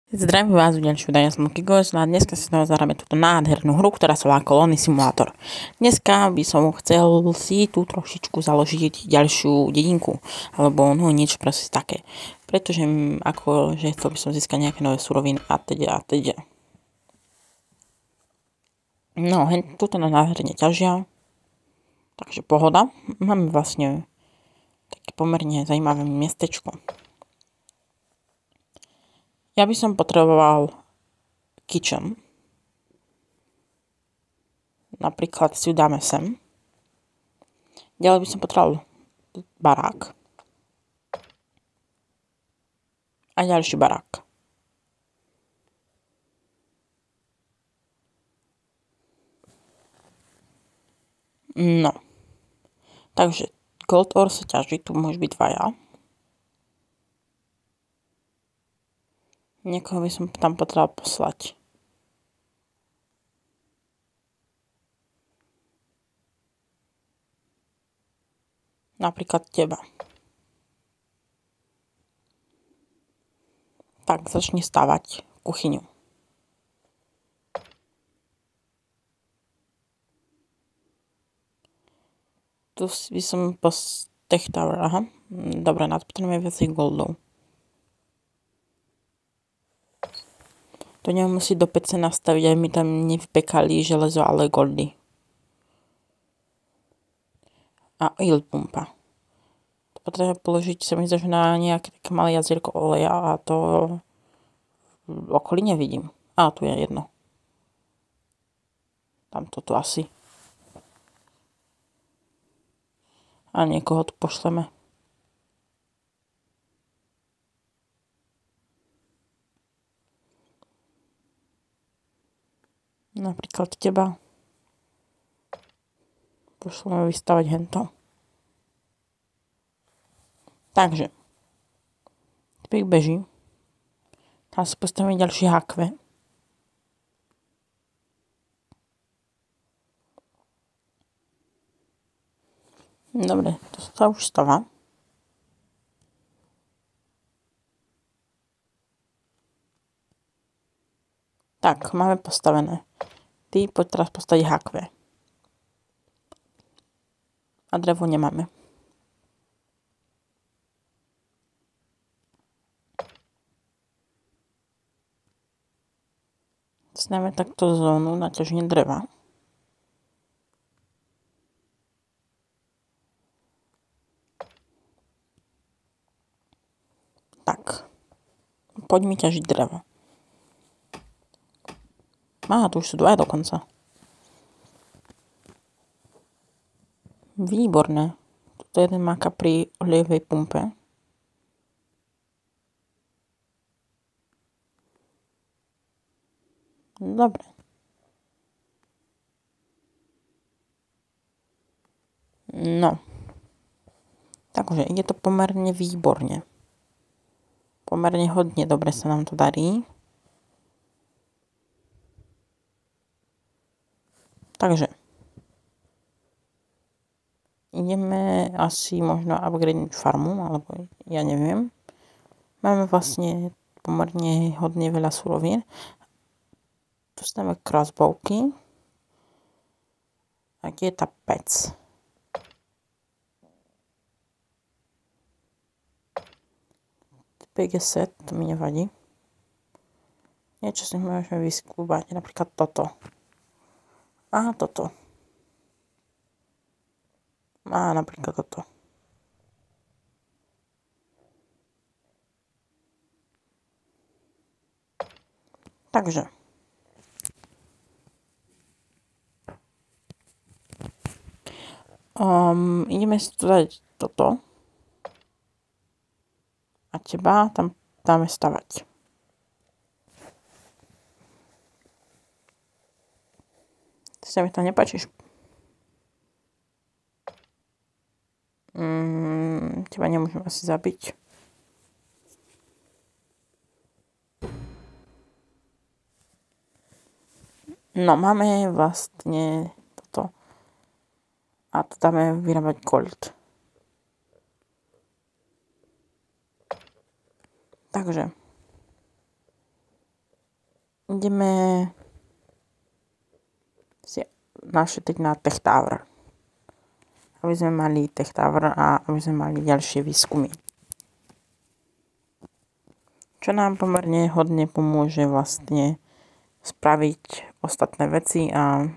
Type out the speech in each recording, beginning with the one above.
Zdravím vás v ďalšiu dane Smoky Goes a dneska si zahráme túto nádhernú hru, ktorá sa volá Colony Simulator. Dneska by som chcel si tu trošičku založiť ďalšiu dedinku, alebo no niečo proste také. Pretože akože chcel by som získať nejaké nové suroviny a teda a teda. No, tuto na nádherne ťažia, takže pohoda. Máme vlastne také pomerne zaujímavé miestečko. Ja by som potreboval kitchen. Napríklad si ju dáme sem. Ďalej by som potreboval barák. A ďalší barák. No. Takže gold ore sa ťaží, tu môže byť dvaja. Niekoho by som tam potreboval poslať. Napríklad teba. Tak, začni stavať kuchyňu. Tu by som Tech Tower, aha. Dobre, na to potrebujeme viacej goldov. To nemusí do pece nastaviť, aj mi tam nevpekali železo, ale goldy. A oil pumpa. To potrebujeme položiť sa mi zdá, že na nejaké také malé jazierko oleja a to v okolí nevidím. A tu je jedno. Tamto tu asi. A niekoho tu pošleme. Napríklad teba. Pošleme vystavať hento. Takže. Typek beží. Tam si postavíme ďalšie hakve. Dobre, to sa už stáva. Tak, máme postavené. Ty poď teraz postaviť hakve. A drevo nemáme. Snáme takto zónu na ťaženie dreva. Tak. Poď mi ťažiť drevo. Á, tu už sú dva dokonca. Výborné. Tuto jeden máka pri olievej pumpe. Dobre. No. Takže ide to pomerne výborne. Pomerne hodne dobre sa nám to darí. Takže. Ideme asi možno upgradeiť farmu, alebo ja neviem. Máme vlastne pomerne hodne veľa surovín. Dostaneme crossbowky. A kde je tá pec? Typek je set, to mi nevadí. Niečo si môžeme vyskúbať, napríklad toto. A toto. A napríklad toto. Takže. Ideme si tu dať toto. A teba tam dáme stavať. Ty sa mi tam nepáčiš. Teba nemôžem asi zabiť. No, máme vlastne toto. A to dáme vyrábať gold. Takže. ideme si našetriť na Tech Tower. Aby sme mali Tech Tower a aby sme mali ďalšie výskumy. Čo nám pomerne hodne pomôže vlastne spraviť ostatné veci a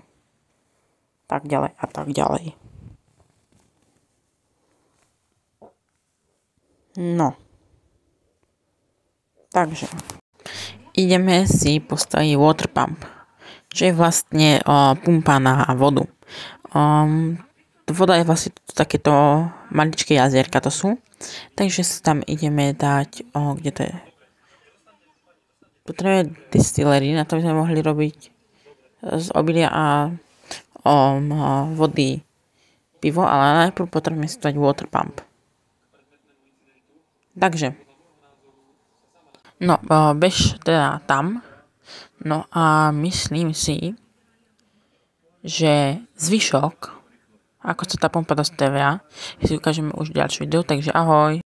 tak ďalej a tak ďalej. No. Takže ideme si postaviť water pump, čo je vlastne pumpa na vodu. Voda je vlastne takéto maličké jazierka to sú, takže si tam ideme dať, kde to je? Potrebujeme distillery, na to by sme mohli robiť z obilia a vody pivo, ale najprv potrebujeme si dať water pump. Takže no, bež teda tam. No a myslím si, že zvyšok, ako sa tá pumpa dostavia, si ukážeme už v ďalšom videu, takže ahoj.